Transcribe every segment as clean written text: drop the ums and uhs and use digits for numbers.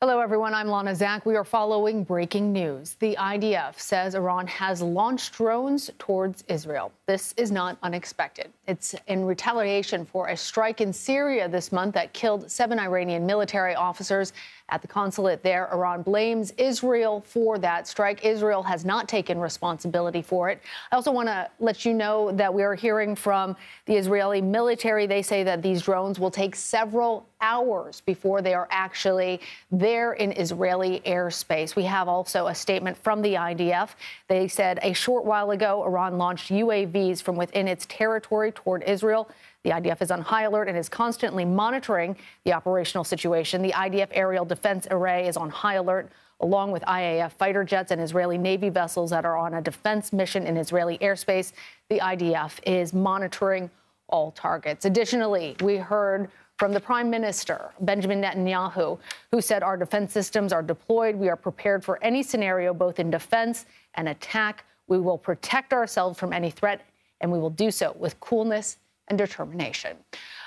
Hello, everyone. I'm Lana Zach. We are following breaking news. The IDF says Iran has launched drones towards Israel. This is not unexpected. It's in retaliation for a strike in Syria this month that killed 7 Iranian military officers at the consulate there. Iran blames Israel for that strike. Israel has not taken responsibility for it. I also want to let you know that we are hearing from the Israeli military. They say that these drones will take several hours before they are actually there in Israeli airspace. We have also a statement from the IDF. They said a short while ago, Iran launched UAVs from within its territory toward Israel. The IDF is on high alert and is constantly monitoring the operational situation. The IDF Aerial Defense Array is on high alert, along with IAF fighter jets and Israeli Navy vessels that are on a defense mission in Israeli airspace. The IDF is monitoring all targets. Additionally, we heard from the Prime Minister, Benjamin Netanyahu, who said our defense systems are deployed. We are prepared for any scenario, both in defense and attack. We will protect ourselves from any threat, and we will do so with coolness and determination.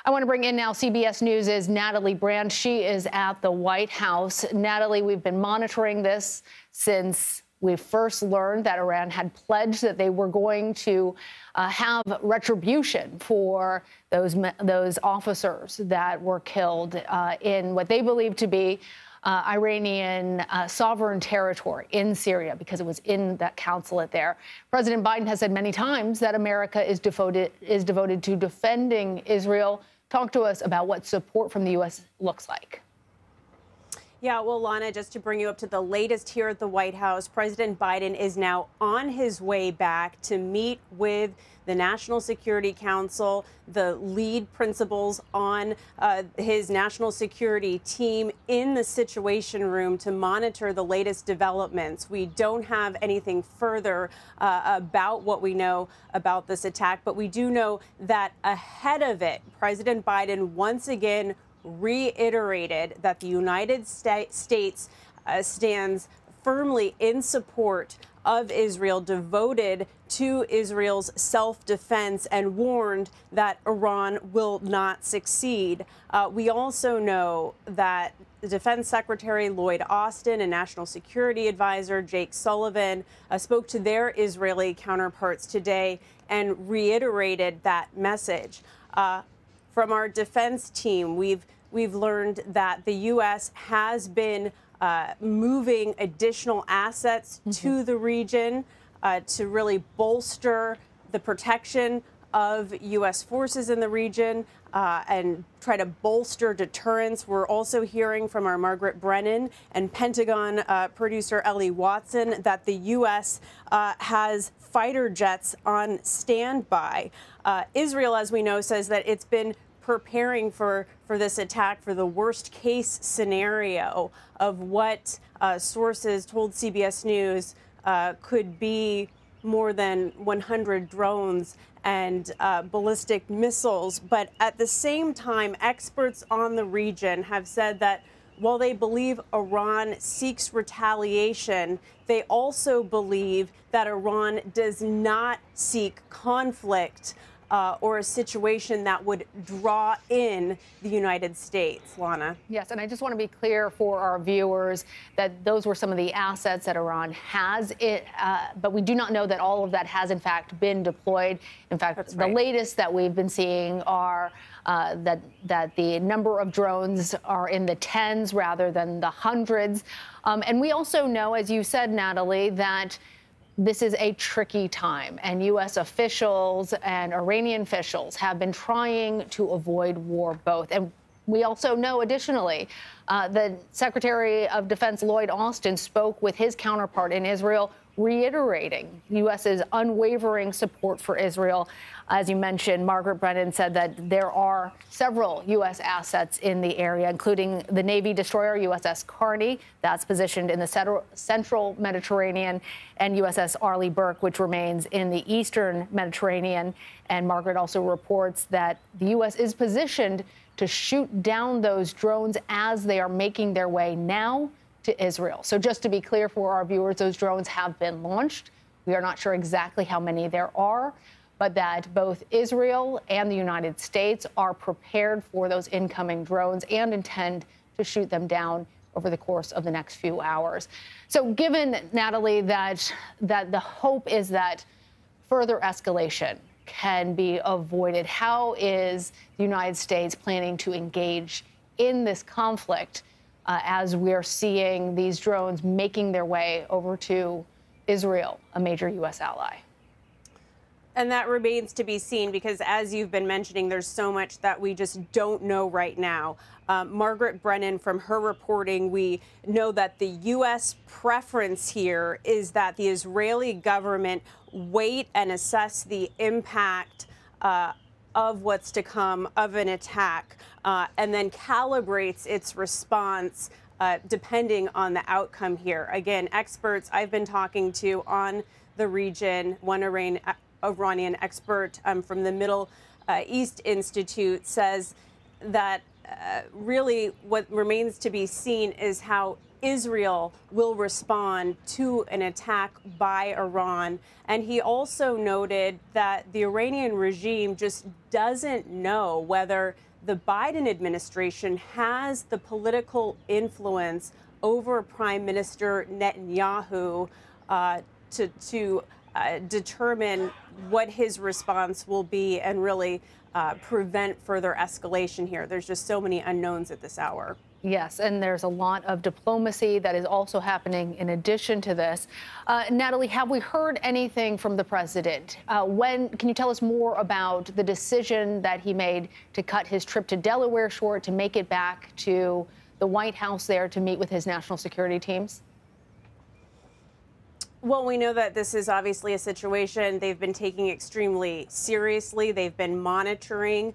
I want to bring in now CBS News' Natalie Brand. She is at the White House. Natalie, we've been monitoring this since we first learned that Iran had pledged that they were going to have retribution for those officers that were killed in what they believe to be Iranian sovereign territory in Syria, because it was in that consulate there. President Biden has said many times that America is devoted to defending Israel. Talk to us about what support from the U.S. looks like. Yeah, well, Lana, just to bring you up to the latest here at the White House, President Biden is now on his way back to meet with the National Security Council, the lead principals on his national security team in the Situation Room to monitor the latest developments. We don't have anything further about what we know about this attack, but we do know that ahead of it, President Biden once again reiterated that the United States stands firmly in support of Israel, devoted to Israel's self-defense, and warned that Iran will not succeed. We also know that the Defense Secretary Lloyd Austin and National Security Advisor Jake Sullivan spoke to their Israeli counterparts today and reiterated that message. From our defense team, we've learned that the U.S. has been moving additional assets to the region to really bolster the protection of U.S. forces in the region and try to bolster deterrence. We're also hearing from our Margaret Brennan and Pentagon producer Ellie Watson that the U.S. has fighter jets on standby. Israel, as we know, says that it's been preparing for this attack, for the worst case scenario of what sources told CBS News could be more than 100 drones and ballistic missiles. But at the same time, experts on the region have said that while they believe Iran seeks retaliation, they also believe that Iran does not seek conflict or a situation that would draw in the United States. Lana. Yes, and I just want to be clear for our viewers that those were some of the assets that Iran has, but we do not know that all of that has, in fact, been deployed. In fact, That's the right. latest that we've been seeing are that the number of drones are in the tens rather than the hundreds. And we also know, as you said, Natalie, that this is a tricky time, and U.S. officials and Iranian officials have been trying to avoid war both. And we also know, additionally, the Secretary of Defense Lloyd Austin spoke with his counterpart in Israel, reiterating U.S.'s unwavering support for Israel. As you mentioned, Margaret Brennan said that there are several U.S. assets in the area, including the Navy destroyer USS Carney, that's positioned in the central Mediterranean, and USS Arleigh Burke, which remains in the eastern Mediterranean. And Margaret also reports that the U.S. is positioned to shoot down those drones as they are making their way now to Israel. So just to be clear for our viewers, those drones have been launched. We are not sure exactly how many there are, but that both Israel and the United States are prepared for those incoming drones and intend to shoot them down over the course of the next few hours. So given, Natalie, that the hope is that further escalation can be avoided, how is the United States planning to engage in this conflict as we're seeing these drones making their way over to Israel, a major U.S. ally? And that remains to be seen because, as you've been mentioning, there's so much that we just don't know right now. Margaret Brennan, from her reporting, we know that the U.S. preference here is that the Israeli government wait and assess the impact of what's to come of an attack and then calibrates its response depending on the outcome here. Again, experts I've been talking to on the region, one Iranian expert from the Middle East Institute says that really what remains to be seen is how Israel will respond to an attack by Iran. And he also noted that the Iranian regime just doesn't know whether the Biden administration has the political influence over Prime Minister Netanyahu to determine what his response will be and really prevent further escalation here. There's just so many unknowns at this hour. Yes, and there's a lot of diplomacy that is also happening in addition to this. Natalie, have we heard anything from the president? Can you tell us more about the decision that he made to cut his trip to Delaware short, to make it back to the White House there to meet with his national security teams? Well, we know that this is obviously a situation they've been taking extremely seriously. They've been monitoring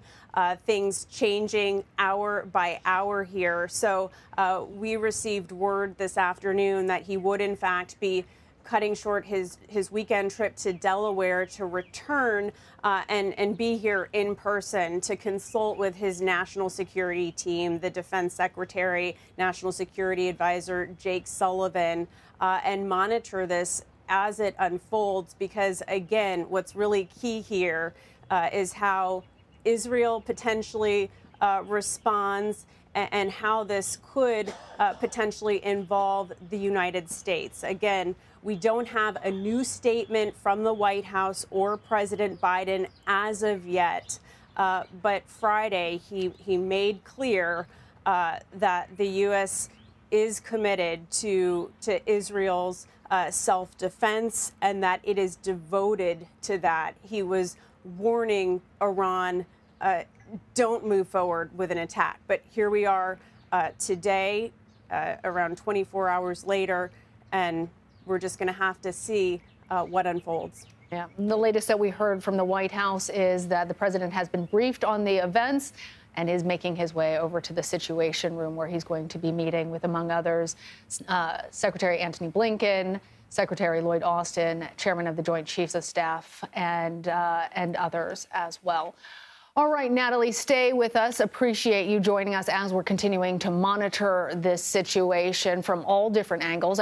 things changing hour by hour here. So we received word this afternoon that he would, in fact, be cutting short his weekend trip to Delaware to return and be here in person to consult with his national security team, the Defense Secretary, National Security Advisor Jake Sullivan, and monitor this as it unfolds, because, again, what's really key here is how Israel potentially responds and how this could potentially involve the United States. Again, we don't have a new statement from the White House or President Biden as of yet, but Friday he made clear that the U.S. is committed to Israel's self-defense and that it is devoted to that. He was warning Iran, don't move forward with an attack. But here we are today, around 24 hours later, and we're just going to have to see what unfolds. Yeah, the latest that we heard from the White House is that the president has been briefed on the events and is making his way over to the Situation Room, where he's going to be meeting with, among others, Secretary Antony Blinken, Secretary Lloyd Austin, Chairman of the Joint Chiefs of Staff, and others as well. All right, Natalie, stay with us. Appreciate you joining us as we're continuing to monitor this situation from all different angles.